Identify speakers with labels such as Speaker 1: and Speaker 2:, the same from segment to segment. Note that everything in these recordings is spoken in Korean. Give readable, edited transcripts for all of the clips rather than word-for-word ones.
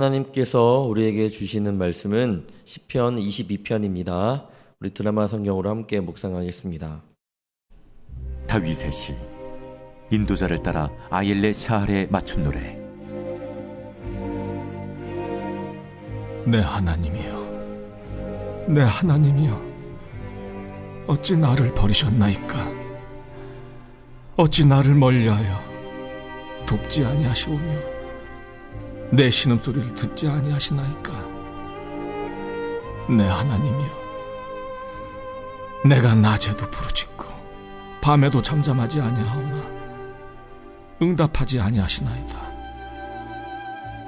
Speaker 1: 하나님께서 우리에게 주시는 말씀은 시편 22편입니다. 우리 드라마 성경으로 함께 묵상하겠습니다.
Speaker 2: 다윗의 시. 인도자를 따라 아일레 샤할에 맞춘 노래.
Speaker 3: 내 하나님이여, 내 하나님이여, 어찌 나를 버리셨나이까? 어찌 나를 멀리하여 돕지 아니하시오며 내 신음소리를 듣지 아니하시나이까? 내 하나님이여, 내가 낮에도 부르짖고 밤에도 잠잠하지 아니하오나 응답하지 아니하시나이다.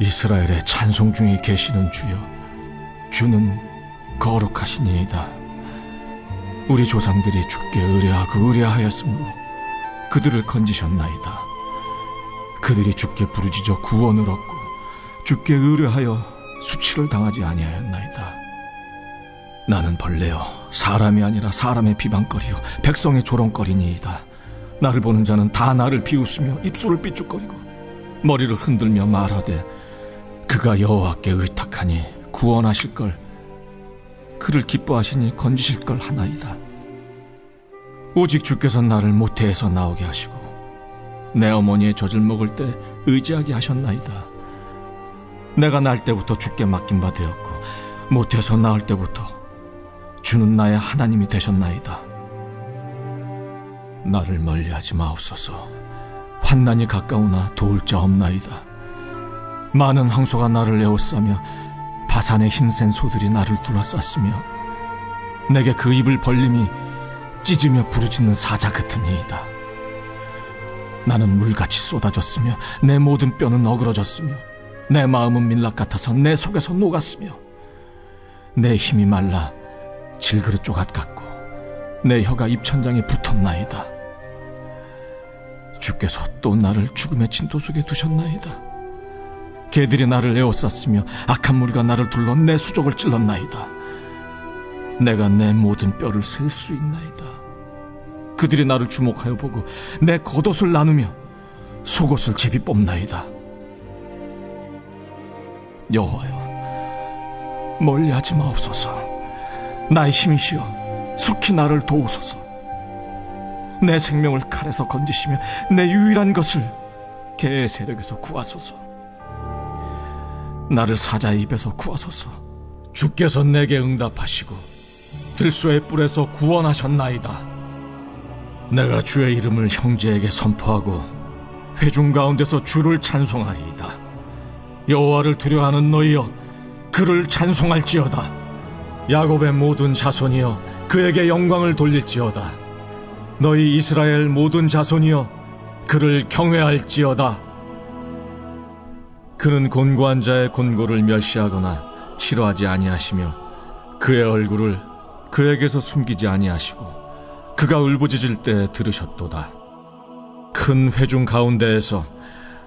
Speaker 3: 이스라엘의 찬송 중에 계시는 주여, 주는 거룩하시니이다. 우리 조상들이 주께 의뢰하였으므로 그들을 건지셨나이다. 그들이 주께 부르짖어 구원을 얻고 주께 의뢰하여 수치를 당하지 아니하였나이다. 나는 벌레여 사람이 아니라 사람의 비방거리요 백성의 조롱거리니이다. 나를 보는 자는 다 나를 비웃으며 입술을 삐죽거리고 머리를 흔들며 말하되 그가 여호와께 의탁하니 구원하실 걸, 그를 기뻐하시니 건지실 걸 하나이다. 오직 주께서 나를 모태에서 나오게 하시고 내 어머니의 젖을 먹을 때 의지하게 하셨나이다. 내가 날 때부터 주께 맡긴 바 되었고 모태에서 나올 때부터 주는 나의 하나님이 되셨나이다. 나를 멀리하지 마옵소서. 환난이 가까우나 도울 자 없나이다. 많은 황소가 나를 에워싸며 바산의 힘센 소들이 나를 둘러쌌으며 내게 그 입을 벌림이 찢으며 부르짖는 사자 같으니이다. 나는 물같이 쏟아졌으며 내 모든 뼈는 어그러졌으며 내 마음은 밀랍 같아서 내 속에서 녹았으며 내 힘이 말라 질그릇 조각 같고 내 혀가 입천장에 붙었나이다. 주께서 또 나를 죽음의 진토 속에 두셨나이다. 개들이 나를 에워쌌으며 악한 무리가 나를 둘러 내 수족을 찔렀나이다. 내가 내 모든 뼈를 셀 수 있나이다. 그들이 나를 주목하여 보고 내 겉옷을 나누며 속옷을 제비 뽑나이다. 여호와여, 멀리하지 마옵소서. 나의 힘이시여, 속히 나를 도우소서. 내 생명을 칼에서 건지시며 내 유일한 것을 개의 세력에서 구하소서. 나를 사자의 입에서 구하소서. 주께서 내게 응답하시고 들소의 뿔에서 구원하셨나이다. 내가 주의 이름을 형제에게 선포하고 회중 가운데서 주를 찬송하리이다. 여호와를 두려워하는 너희여, 그를 찬송할지어다. 야곱의 모든 자손이여, 그에게 영광을 돌릴지어다. 너희 이스라엘 모든 자손이여, 그를 경외할지어다. 그는 곤고한 자의 곤고를 멸시하거나 싫어하지 아니하시며 그의 얼굴을 그에게서 숨기지 아니하시고 그가 울부짖을 때 들으셨도다. 큰 회중 가운데에서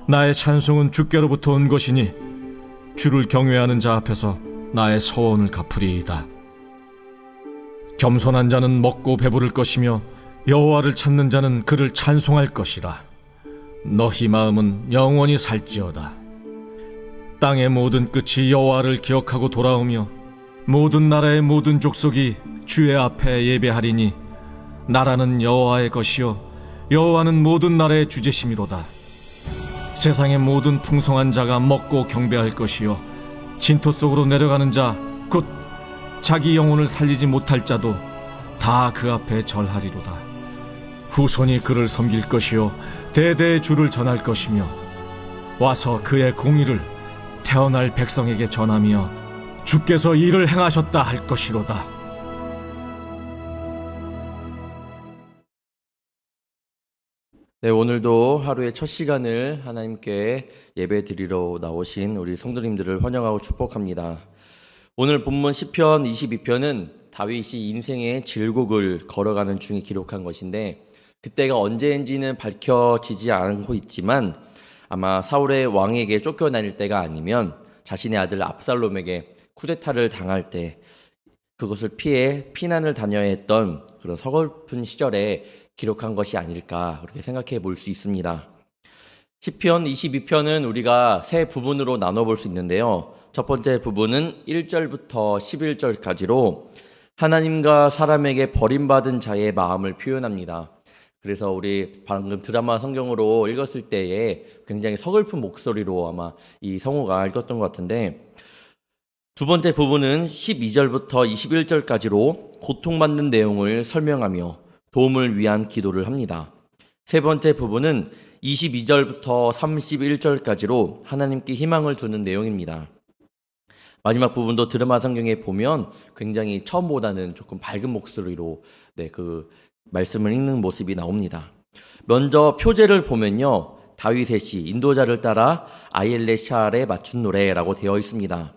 Speaker 3: 나의 찬송은 주께로부터 온 것이니 주를 경외하는 자 앞에서 나의 서원을 갚으리이다. 겸손한 자는 먹고 배부를 것이며 여호와를 찾는 자는 그를 찬송할 것이라. 너희 마음은 영원히 살지어다. 땅의 모든 끝이 여호와를 기억하고 돌아오며 모든 나라의 모든 족속이 주의 앞에 예배하리니 나라는 여호와의 것이요 여호와는 모든 나라의 주제심이로다. 세상의 모든 풍성한 자가 먹고 경배할 것이요 진토 속으로 내려가는 자 곧 자기 영혼을 살리지 못할 자도 다 그 앞에 절하리로다. 후손이 그를 섬길 것이요 대대의 주를 전할 것이며 와서 그의 공의를 태어날 백성에게 전하며 주께서 이를 행하셨다 할 것이로다.
Speaker 1: 네, 오늘도 하루의 첫 시간을 하나님께 예배 드리러 나오신 우리 성도님들을 환영하고 축복합니다. 오늘 본문 시편 22편은 다윗이 인생의 질곡을 걸어가는 중에 기록한 것인데 그때가 언제인지는 밝혀지지 않고 있지만 아마 사울의 왕에게 쫓겨다닐 때가 아니면 자신의 아들 압살롬에게 쿠데타를 당할 때 그것을 피해 피난을 다녀야 했던 그런 서글픈 시절에 기록한 것이 아닐까 그렇게 생각해 볼 수 있습니다. 시편 22편은 우리가 세 부분으로 나눠볼 수 있는데요. 첫 번째 부분은 1절부터 11절까지로 하나님과 사람에게 버림받은 자의 마음을 표현합니다. 그래서 우리 방금 드라마 성경으로 읽었을 때에 굉장히 서글픈 목소리로 아마 이 성우가 읽었던 것 같은데, 두 번째 부분은 12절부터 21절까지로 고통받는 내용을 설명하며 도움을 위한 기도를 합니다. 세 번째 부분은 22절부터 31절까지로 하나님께 희망을 두는 내용입니다. 마지막 부분도 드라마 성경에 보면 굉장히 처음보다는 조금 밝은 목소리로 그 말씀을 읽는 모습이 나옵니다. 먼저 표제를 보면요, 다윗의 시 인도자를 따라 아옐렛 샤알에 맞춘 노래라고 되어 있습니다.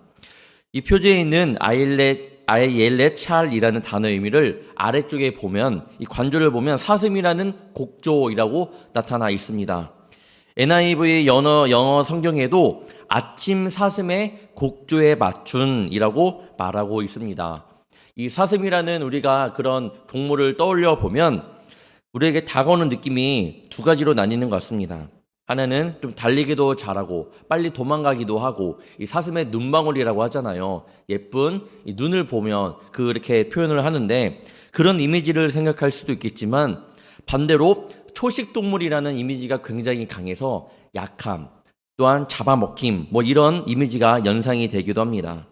Speaker 1: 이 표제에 있는 아옐렛 샤알이라는 단어의 의미를 아래쪽에 보면, 이 관조를 보면 사슴이라는 곡조이라고 나타나 있습니다. NIV 영어 성경에도 아침 사슴의 곡조에 맞춘이라고 말하고 있습니다. 이 사슴이라는 우리가 그런 동물을 떠올려 보면 우리에게 다가오는 느낌이 두 가지로 나뉘는 것 같습니다. 하나는 좀 달리기도 잘하고 빨리 도망가기도 하고, 이 사슴의 눈망울이라고 하잖아요. 예쁜 이 눈을 보면 그렇게 표현을 하는데, 그런 이미지를 생각할 수도 있겠지만 반대로 초식동물이라는 이미지가 굉장히 강해서 약함, 또한 잡아먹힘, 이런 이미지가 연상이 되기도 합니다.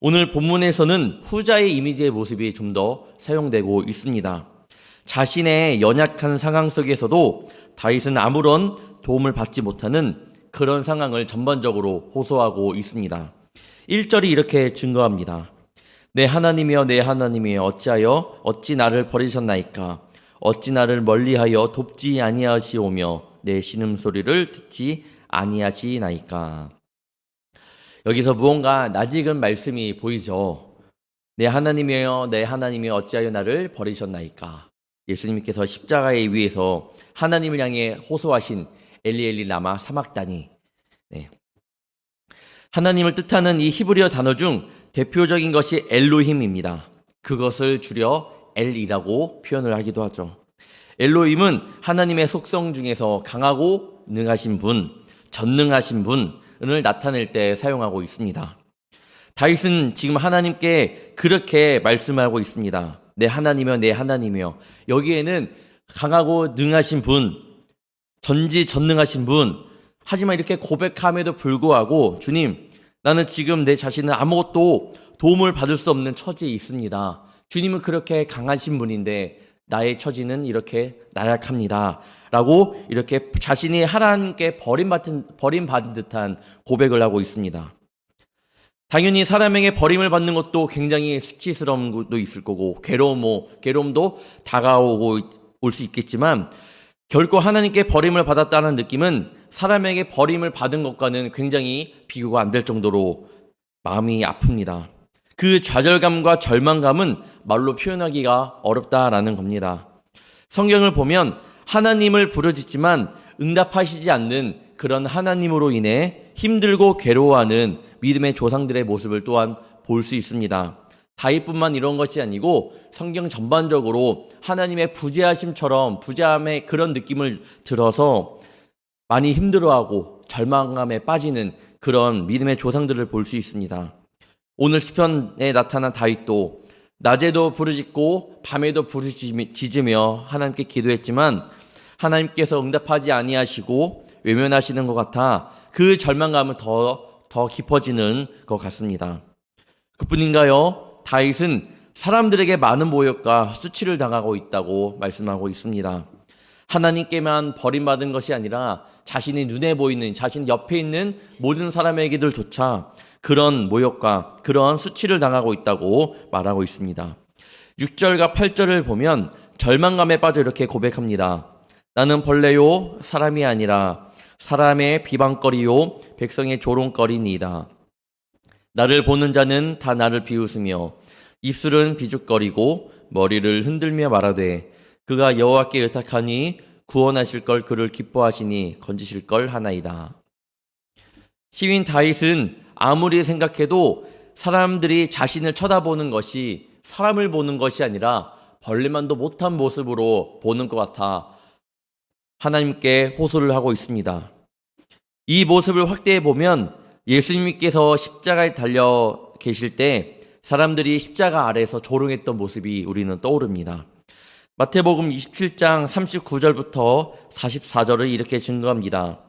Speaker 1: 오늘 본문에서는 후자의 이미지의 모습이 좀 더 사용되고 있습니다. 자신의 연약한 상황 속에서도 다윗은 아무런 도움을 받지 못하는 그런 상황을 전반적으로 호소하고 있습니다. 1절이 이렇게 증거합니다. 내 하나님이여 내 하나님이여 어찌 나를 버리셨나이까? 어찌 나를 멀리하여 돕지 아니하시오며 내 신음소리를 듣지 아니하시나이까? 여기서 무언가 낯익은 말씀이 보이죠. 내 하나님이여 내 하나님이여 어찌하여 나를 버리셨나이까? 예수님께서 십자가에 위에서 하나님을 향해 호소하신 엘리 엘리 라마 사막다니. 하나님을 뜻하는 이 히브리어 단어 중 대표적인 것이 엘로힘입니다. 그것을 줄여 엘이라고 표현을 하기도 하죠. 엘로힘은 하나님의 속성 중에서 강하고 능하신 분, 전능하신 분을 나타낼 때 사용하고 있습니다. 다윗은 지금 하나님께 그렇게 말씀하고 있습니다. 내 하나님이여 내 하나님이여. 여기에는 강하고 능하신 분, 전지전능하신 분, 하지만 이렇게 고백함에도 불구하고 주님, 나는 지금 내 자신은 아무것도 도움을 받을 수 없는 처지에 있습니다. 주님은 그렇게 강하신 분인데 나의 처지는 이렇게 나약합니다 라고 이렇게 자신이 하나님께 버림받은 듯한 고백을 하고 있습니다. 당연히 사람에게 버림을 받는 것도 굉장히 수치스러운 것도 있을 거고 괴로움도 다가오고 올 수 있겠지만, 결코 하나님께 버림을 받았다는 느낌은 사람에게 버림을 받은 것과는 굉장히 비교가 안 될 정도로 마음이 아픕니다. 그 좌절감과 절망감은 말로 표현하기가 어렵다라는 겁니다. 성경을 보면 하나님을 부르짖지만 응답하시지 않는 그런 하나님으로 인해 힘들고 괴로워하는 믿음의 조상들의 모습을 또한 볼 수 있습니다. 다윗뿐만 이런 것이 아니고 성경 전반적으로 하나님의 부재함의 그런 느낌을 들어서 많이 힘들어하고 절망감에 빠지는 그런 믿음의 조상들을 볼 수 있습니다. 오늘 시편에 나타난 다윗도 낮에도 부르짖고 밤에도 부르짖으며 하나님께 기도했지만 하나님께서 응답하지 아니하시고 외면하시는 것 같아 그 절망감은 더 깊어지는 것 같습니다. 그뿐인가요? 다윗은 사람들에게 많은 모욕과 수치를 당하고 있다고 말씀하고 있습니다. 하나님께만 버림받은 것이 아니라 자신이 눈에 보이는, 자신 옆에 있는 모든 사람에게들조차 그런 모욕과 그런 수치를 당하고 있다고 말하고 있습니다. 6절과 8절을 보면 절망감에 빠져 이렇게 고백합니다. 나는 벌레요 사람이 아니라 사람의 비방거리요 백성의 조롱거리니이다. 나를 보는 자는 다 나를 비웃으며 입술은 비죽거리고 머리를 흔들며 말하되 그가 여호와께 의탁하니 구원하실 걸 그를 기뻐하시니 건지실 걸 하나이다. 시인 다윗은 아무리 생각해도 사람들이 자신을 쳐다보는 것이 사람을 보는 것이 아니라 벌레만도 못한 모습으로 보는 것 같아 하나님께 호소를 하고 있습니다. 이 모습을 확대해 보면 예수님께서 십자가에 달려 계실 때 사람들이 십자가 아래에서 조롱했던 모습이 우리는 떠오릅니다. 마태복음 27장 39절부터 44절을 이렇게 증거합니다.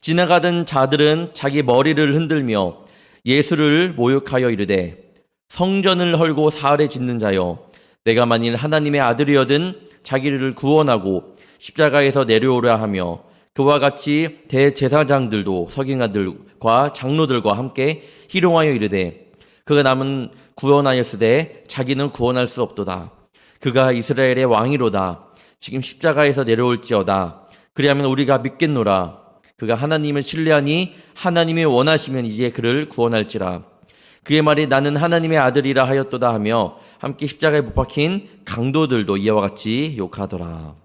Speaker 1: 지나가던 자들은 자기 머리를 흔들며 예수를 모욕하여 이르되, 성전을 헐고 사흘에 짓는 자여, 내가 만일 하나님의 아들이어든 자기를 구원하고 십자가에서 내려오라 하며, 그와 같이 대제사장들도 서기관들과 장로들과 함께 희롱하여 이르되, 그가 남은 구원하였으되 자기는 구원할 수 없도다. 그가 이스라엘의 왕이로다. 지금 십자가에서 내려올지어다. 그리하면 우리가 믿겠노라. 그가 하나님을 신뢰하니 하나님이 원하시면 이제 그를 구원할지라. 그의 말이 나는 하나님의 아들이라 하였도다 하며 함께 십자가에 못 박힌 강도들도 이와 같이 욕하더라.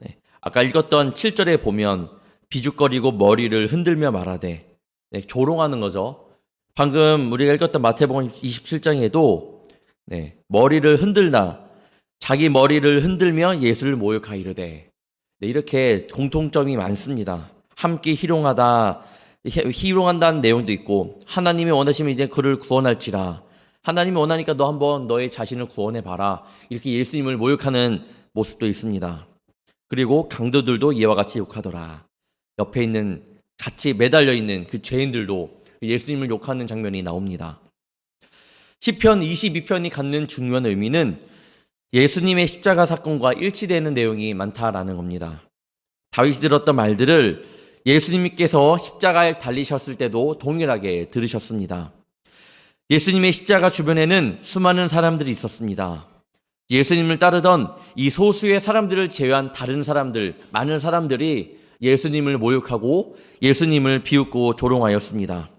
Speaker 1: 네, 아까 읽었던 7절에 보면 비죽거리고 머리를 흔들며 말하되, 네, 조롱하는 거죠. 방금 우리가 읽었던 마태복음 27장에도 머리를 흔들다, 자기 머리를 흔들며 예수를 모욕하여 이르되, 이렇게 공통점이 많습니다. 함께 희롱한다는 내용도 있고, 하나님이 원하시면 이제 그를 구원할지라, 하나님이 원하니까 너 한번 너의 자신을 구원해봐라, 이렇게 예수님을 모욕하는 모습도 있습니다. 그리고 강도들도 이와 같이 욕하더라. 옆에 있는 같이 매달려 있는 그 죄인들도 예수님을 욕하는 장면이 나옵니다. 시편 22편이 갖는 중요한 의미는 예수님의 십자가 사건과 일치되는 내용이 많다라는 겁니다. 다윗이 들었던 말들을 예수님께서 십자가에 달리셨을 때도 동일하게 들으셨습니다. 예수님의 십자가 주변에는 수많은 사람들이 있었습니다. 예수님을 따르던 이 소수의 사람들을 제외한 다른 사람들, 많은 사람들이 예수님을 모욕하고 예수님을 비웃고 조롱하였습니다.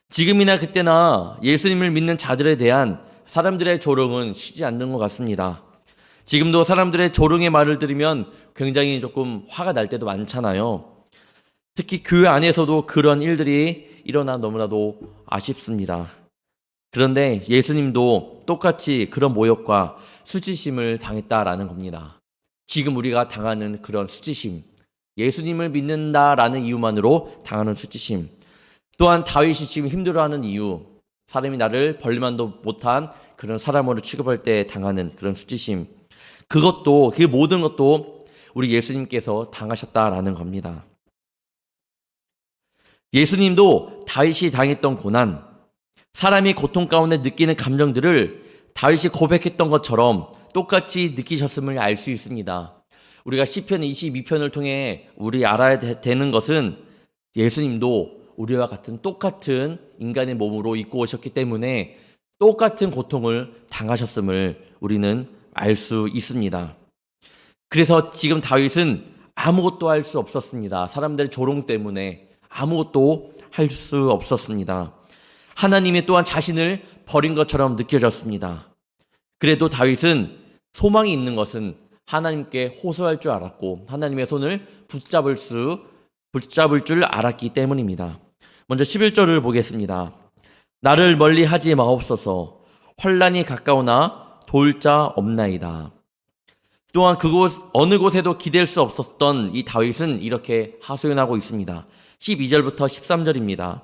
Speaker 1: 지금이나 그때나 예수님을 믿는 자들에 대한 사람들의 조롱은 쉬지 않는 것 같습니다. 지금도 사람들의 조롱의 말을 들으면 굉장히 조금 화가 날 때도 많잖아요. 특히 교회 안에서도 그런 일들이 일어나 너무나도 아쉽습니다. 그런데 예수님도 똑같이 그런 모욕과 수치심을 당했다라는 겁니다. 지금 우리가 당하는 그런 수치심, 예수님을 믿는다라는 이유만으로 당하는 수치심, 또한 다윗이 지금 힘들어하는 이유, 사람이 나를 벌만도 못한 그런 사람으로 취급할 때 당하는 그런 수치심, 그 모든 것도 우리 예수님께서 당하셨다라는 겁니다. 예수님도 다윗이 당했던 고난, 사람이 고통 가운데 느끼는 감정들을 다윗이 고백했던 것처럼 똑같이 느끼셨음을 알 수 있습니다. 우리가 시편 22편을 통해 우리 알아야 되는 것은 예수님도 우리와 같은 똑같은 인간의 몸으로 입고 오셨기 때문에 똑같은 고통을 당하셨음을 우리는 알 수 있습니다. 그래서 지금 다윗은 아무것도 할 수 없었습니다. 사람들의 조롱 때문에 아무것도 할 수 없었습니다. 하나님이 또한 자신을 버린 것처럼 느껴졌습니다. 그래도 다윗은 소망이 있는 것은 하나님께 호소할 줄 알았고 하나님의 손을 붙잡을 줄 알았기 때문입니다. 먼저 11절을 보겠습니다. 나를 멀리 하지 마옵소서. 환난이 가까우나 도울 자 없나이다. 또한 어느 곳에도 기댈 수 없었던 이 다윗은 이렇게 하소연하고 있습니다. 12절부터 13절입니다.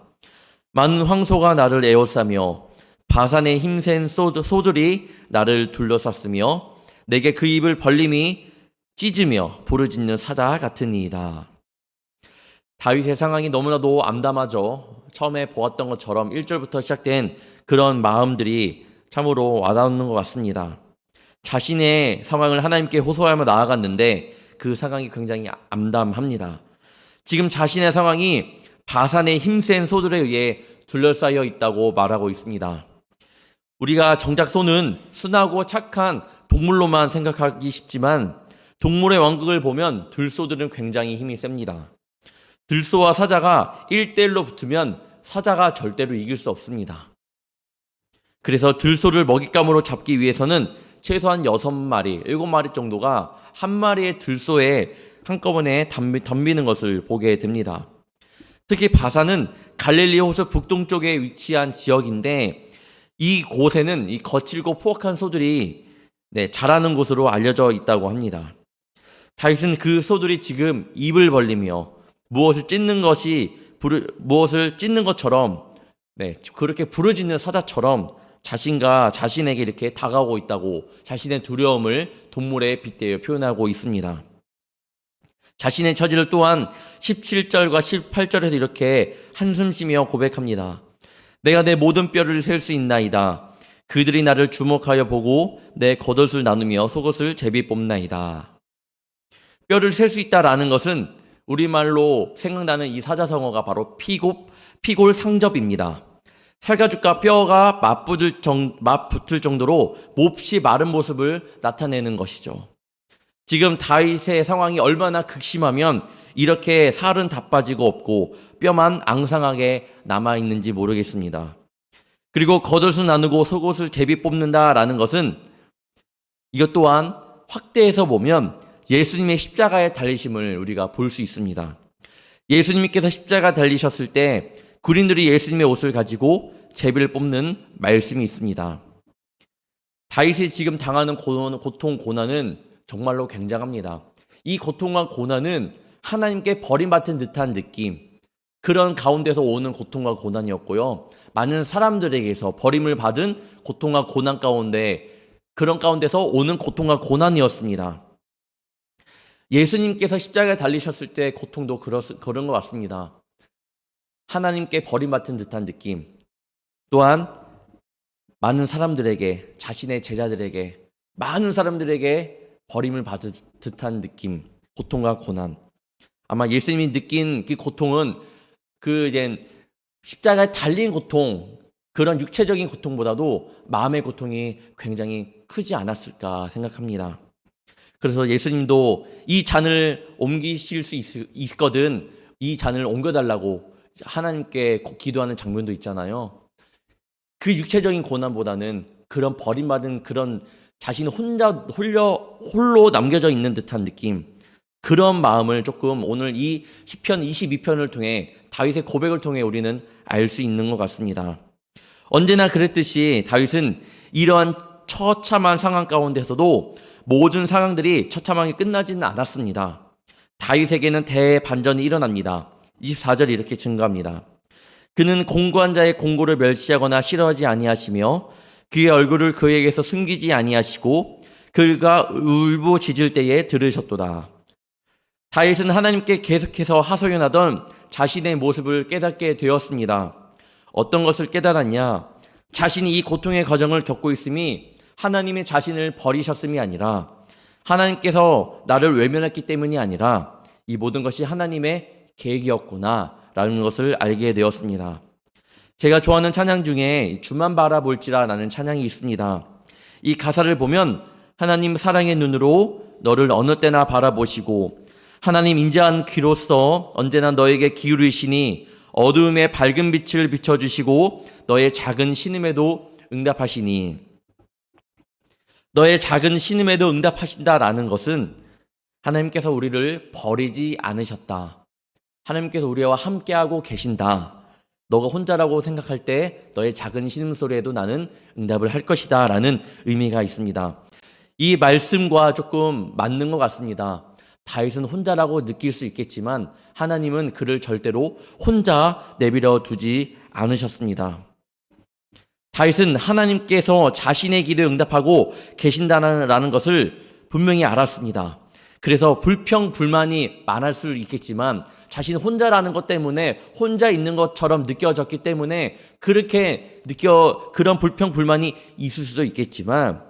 Speaker 1: 많은 황소가 나를 에워싸며 바산의 힘센 소들이 나를 둘러쌌으며 내게 그 입을 벌림이 찢으며 부르짖는 사자 같으니이다. 다윗의 상황이 너무나도 암담하죠. 처음에 보았던 것처럼 1절부터 시작된 그런 마음들이 참으로 와닿는 것 같습니다. 자신의 상황을 하나님께 호소하며 나아갔는데 그 상황이 굉장히 암담합니다. 지금 자신의 상황이 바산의 힘센 소들에 의해 둘러싸여 있다고 말하고 있습니다. 우리가 정작 소는 순하고 착한 동물로만 생각하기 쉽지만 동물의 왕국을 보면 들소들은 굉장히 힘이 셉니다. 들소와 사자가 1대1로 붙으면 사자가 절대로 이길 수 없습니다. 그래서 들소를 먹잇감으로 잡기 위해서는 최소한 6마리, 7마리 정도가 한 마리의 들소에 한꺼번에 덤비는 것을 보게 됩니다. 특히 바산은 갈릴리 호수 북동쪽에 위치한 지역인데 이 곳에는 이 거칠고 포악한 소들이 자라는 곳으로 알려져 있다고 합니다. 다윗은 그 소들이 지금 입을 벌리며 무엇을 찢는 것처럼, 그렇게 부르짖는 사자처럼 자신과 자신에게 이렇게 다가오고 있다고 자신의 두려움을 동물에 빗대어 표현하고 있습니다. 자신의 처지를 또한 17절과 18절에서 이렇게 한숨 쉬며 고백합니다. 내가 내 모든 뼈를 셀 수 있나이다. 그들이 나를 주목하여 보고 내 겉옷을 나누며 속옷을 제비 뽑나이다. 뼈를 셀 수 있다라는 것은 우리말로 생각나는 이 사자성어가 바로 피골상접입니다. 살가죽과 뼈가 맞붙을 정도로 몹시 마른 모습을 나타내는 것이죠. 지금 다윗의 상황이 얼마나 극심하면 이렇게 살은 다 빠지고 없고 뼈만 앙상하게 남아있는지 모르겠습니다. 그리고 겉옷을 나누고 속옷을 제비 뽑는다라는 것은 이것 또한 확대해서 보면 예수님의 십자가에 달리심을 우리가 볼 수 있습니다. 예수님께서 십자가 달리셨을 때 군인들이 예수님의 옷을 가지고 제비를 뽑는 말씀이 있습니다. 다윗이 지금 당하는 고통, 고난은 정말로 굉장합니다. 이 고통과 고난은 하나님께 버림받은 듯한 느낌, 그런 가운데서 오는 고통과 고난이었고요. 많은 사람들에게서 버림을 받은 고통과 고난 가운데, 그런 가운데서 오는 고통과 고난이었습니다. 예수님께서 십자가에 달리셨을 때 고통도 그런 것 같습니다. 하나님께 버림받은 듯한 느낌, 또한 많은 사람들에게, 자신의 제자들에게, 많은 사람들에게 버림을 받은 듯한 느낌, 고통과 고난. 아마 예수님이 느낀 그 고통은 십자가에 달린 고통, 그런 육체적인 고통보다도 마음의 고통이 굉장히 크지 않았을까 생각합니다. 그래서 예수님도 이 잔을 옮기실 수 있거든 이 잔을 옮겨달라고 하나님께 기도하는 장면도 있잖아요. 그 육체적인 고난보다는 그런 버림받은 그런 자신 홀로 남겨져 있는 듯한 느낌, 그런 마음을 조금 오늘 이 시편 22편을 통해 다윗의 고백을 통해 우리는 알 수 있는 것 같습니다. 언제나 그랬듯이 다윗은 이러한 처참한 상황 가운데서도 모든 상황들이 처참하게 끝나지는 않았습니다. 다윗에게는 대반전이 일어납니다. 24절이 이렇게 증가합니다. 그는 공고한 자의 공고를 멸시하거나 싫어하지 아니하시며 그의 얼굴을 그에게서 숨기지 아니하시고 그가 울부짖을 때에 들으셨도다. 다윗은 하나님께 계속해서 하소연하던 자신의 모습을 깨닫게 되었습니다. 어떤 것을 깨달았냐? 자신이 이 고통의 과정을 겪고 있음이 하나님의 자신을 버리셨음이 아니라, 하나님께서 나를 외면했기 때문이 아니라 이 모든 것이 하나님의 계획이었구나 라는 것을 알게 되었습니다. 제가 좋아하는 찬양 중에 주만 바라볼지라 라는 찬양이 있습니다. 이 가사를 보면 하나님 사랑의 눈으로 너를 어느 때나 바라보시고 하나님 인자한 귀로서 언제나 너에게 기울이시니 어두움에 밝은 빛을 비춰주시고 너의 작은 신음에도 응답하시니, 너의 작은 신음에도 응답하신다라는 것은 하나님께서 우리를 버리지 않으셨다. 하나님께서 우리와 함께하고 계신다. 너가 혼자라고 생각할 때 너의 작은 신음소리에도 나는 응답을 할 것이다 라는 의미가 있습니다. 이 말씀과 조금 맞는 것 같습니다. 다윗은 혼자라고 느낄 수 있겠지만 하나님은 그를 절대로 혼자 내버려 두지 않으셨습니다. 다윗은 하나님께서 자신의 기도에 응답하고 계신다는 것을 분명히 알았습니다. 그래서 불평불만이 많을 수 있겠지만 자신 혼자라는 것 때문에 혼자 있는 것처럼 느껴졌기 때문에 그런 불평불만이 있을 수도 있겠지만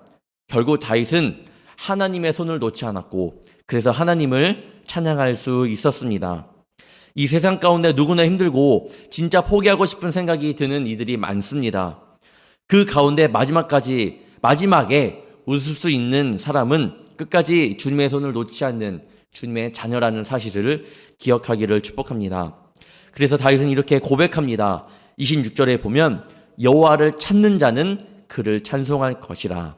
Speaker 1: 결국 다윗은 하나님의 손을 놓지 않았고 그래서 하나님을 찬양할 수 있었습니다. 이 세상 가운데 누구나 힘들고 진짜 포기하고 싶은 생각이 드는 이들이 많습니다. 그 가운데 마지막에 웃을 수 있는 사람은 끝까지 주님의 손을 놓지 않는 주님의 자녀라는 사실을 기억하기를 축복합니다. 그래서 다윗은 이렇게 고백합니다. 26절에 보면 여호와를 찾는 자는 그를 찬송할 것이라.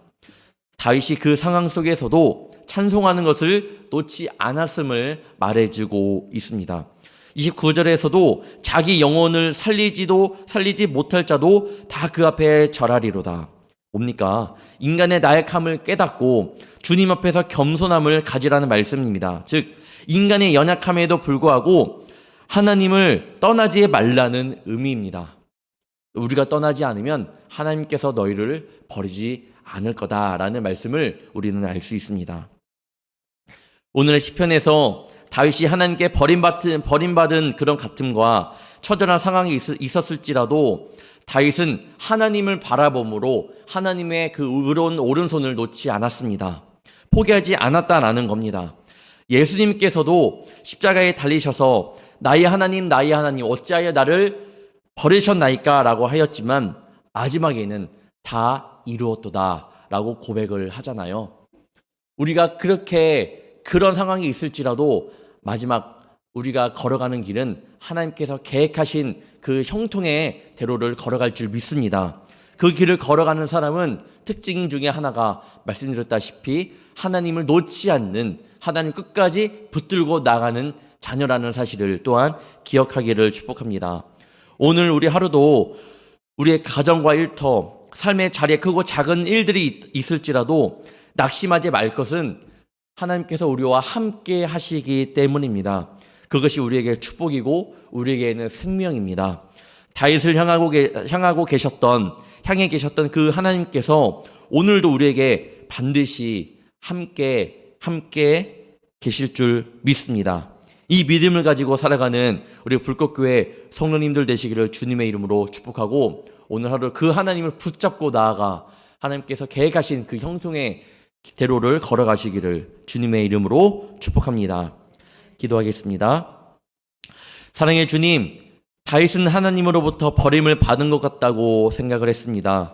Speaker 1: 다윗이 그 상황 속에서도 찬송하는 것을 놓지 않았음을 말해주고 있습니다. 29절에서도 자기 영혼을 살리지 못할 자도 다 그 앞에 절하리로다. 뭡니까? 인간의 나약함을 깨닫고 주님 앞에서 겸손함을 가지라는 말씀입니다. 즉 인간의 연약함에도 불구하고 하나님을 떠나지 말라는 의미입니다. 우리가 떠나지 않으면 하나님께서 너희를 버리지 않을 거다라는 말씀을 우리는 알 수 있습니다. 오늘의 시편에서 다윗이 하나님께 버림받은 그런 같음과 처절한 상황이 있었을지라도 다윗은 하나님을 바라봄으로 하나님의 그 의로운 오른손을 놓지 않았습니다. 포기하지 않았다라는 겁니다. 예수님께서도 십자가에 달리셔서 나의 하나님 어찌하여 나를 버리셨나이까 라고 하였지만 마지막에는 다 이루었도다 라고 고백을 하잖아요. 우리가 그런 상황이 있을지라도 마지막 우리가 걸어가는 길은 하나님께서 계획하신 그 형통의 대로를 걸어갈 줄 믿습니다. 그 길을 걸어가는 사람은 특징 중에 하나가 말씀드렸다시피 하나님을 놓지 않는, 하나님 끝까지 붙들고 나가는 자녀라는 사실을 또한 기억하기를 축복합니다. 오늘 우리 하루도 우리의 가정과 일터, 삶의 자리에 크고 작은 일들이 있을지라도 낙심하지 말 것은 하나님께서 우리와 함께 하시기 때문입니다. 그것이 우리에게 축복이고 우리에게는 생명입니다. 다윗을 향해 계셨던 그 하나님께서 오늘도 우리에게 반드시 함께 계실 줄 믿습니다. 이 믿음을 가지고 살아가는 우리 불꽃교회 성도님들 되시기를 주님의 이름으로 축복하고, 오늘 하루 그 하나님을 붙잡고 나아가 하나님께서 계획하신 그 형통의 대로를 걸어가시기를 주님의 이름으로 축복합니다. 기도하겠습니다. 사랑의 주님, 다윗은 하나님으로부터 버림을 받은 것 같다고 생각을 했습니다.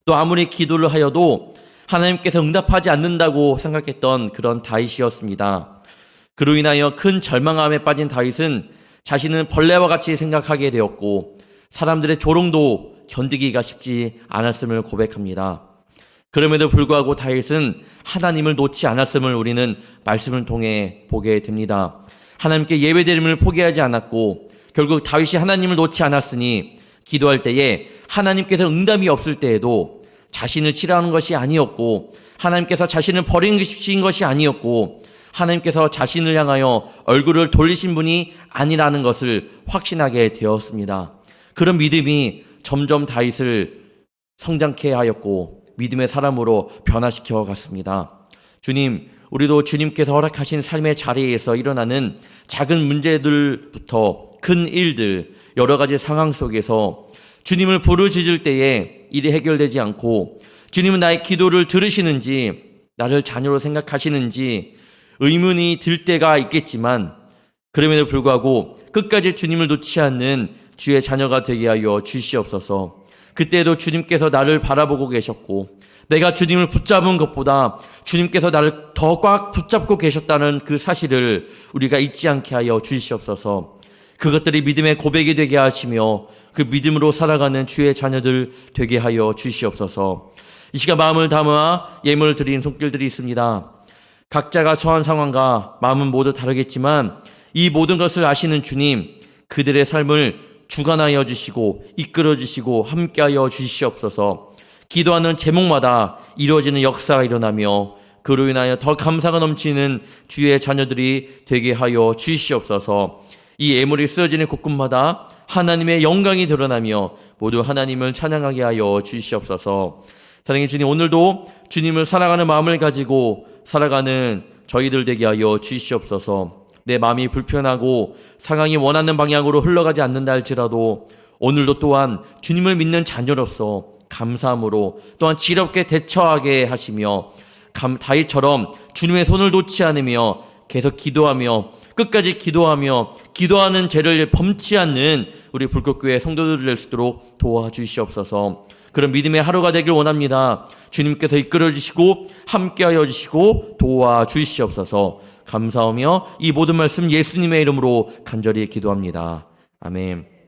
Speaker 1: 또 아무리 기도를 하여도 하나님께서 응답하지 않는다고 생각했던 그런 다윗이었습니다. 그로 인하여 큰 절망감에 빠진 다윗은 자신은 벌레와 같이 생각하게 되었고 사람들의 조롱도 견디기가 쉽지 않았음을 고백합니다. 그럼에도 불구하고 다윗은 하나님을 놓지 않았음을 우리는 말씀을 통해 보게 됩니다. 하나님께 예배드림을 포기하지 않았고 결국 다윗이 하나님을 놓지 않았으니 기도할 때에 하나님께서 응답이 없을 때에도 자신을 치료하는 것이 아니었고 하나님께서 자신을 버리신 것이 아니었고 하나님께서 자신을 향하여 얼굴을 돌리신 분이 아니라는 것을 확신하게 되었습니다. 그런 믿음이 점점 다윗을 성장케 하였고 믿음의 사람으로 변화시켜 갔습니다. 주님, 우리도 주님께서 허락하신 삶의 자리에서 일어나는 작은 문제들부터 큰 일들, 여러 가지 상황 속에서 주님을 부르짖을 때에 일이 해결되지 않고 주님은 나의 기도를 들으시는지 나를 자녀로 생각하시는지 의문이 들 때가 있겠지만 그럼에도 불구하고 끝까지 주님을 놓지 않는 주의 자녀가 되게 하여 주시옵소서. 그때도 주님께서 나를 바라보고 계셨고 내가 주님을 붙잡은 것보다 주님께서 나를 더 꽉 붙잡고 계셨다는 그 사실을 우리가 잊지 않게 하여 주시옵소서. 그것들이 믿음의 고백이 되게 하시며 그 믿음으로 살아가는 주의 자녀들 되게 하여 주시옵소서. 이 시간 마음을 담아 예물을 드린 손길들이 있습니다. 각자가 처한 상황과 마음은 모두 다르겠지만 이 모든 것을 아시는 주님, 그들의 삶을 주관하여 주시고 이끌어 주시고 함께하여 주시옵소서. 기도하는 제목마다 이루어지는 역사가 일어나며 그로 인하여 더 감사가 넘치는 주의 자녀들이 되게 하여 주시옵소서. 이 예물이 쓰여지는 곳곳마다 하나님의 영광이 드러나며 모두 하나님을 찬양하게 하여 주시옵소서. 사랑의 주님, 오늘도 주님을 사랑하는 마음을 가지고 살아가는 저희들 되게 하여 주시옵소서. 내 마음이 불편하고 상황이 원하는 방향으로 흘러가지 않는다 할지라도 오늘도 또한 주님을 믿는 자녀로서 감사함으로 또한 지혜롭게 대처하게 하시며 다윗처럼 주님의 손을 놓지 않으며 계속 기도하며 끝까지 기도하며 기도하는 죄를 범치 않는 우리 불꽃교회 성도들 될 수 있도록 도와주시옵소서. 그런 믿음의 하루가 되길 원합니다. 주님께서 이끌어 주시고 함께하여 주시고 도와주시옵소서. 감사하며 이 모든 말씀 예수님의 이름으로 간절히 기도합니다. 아멘.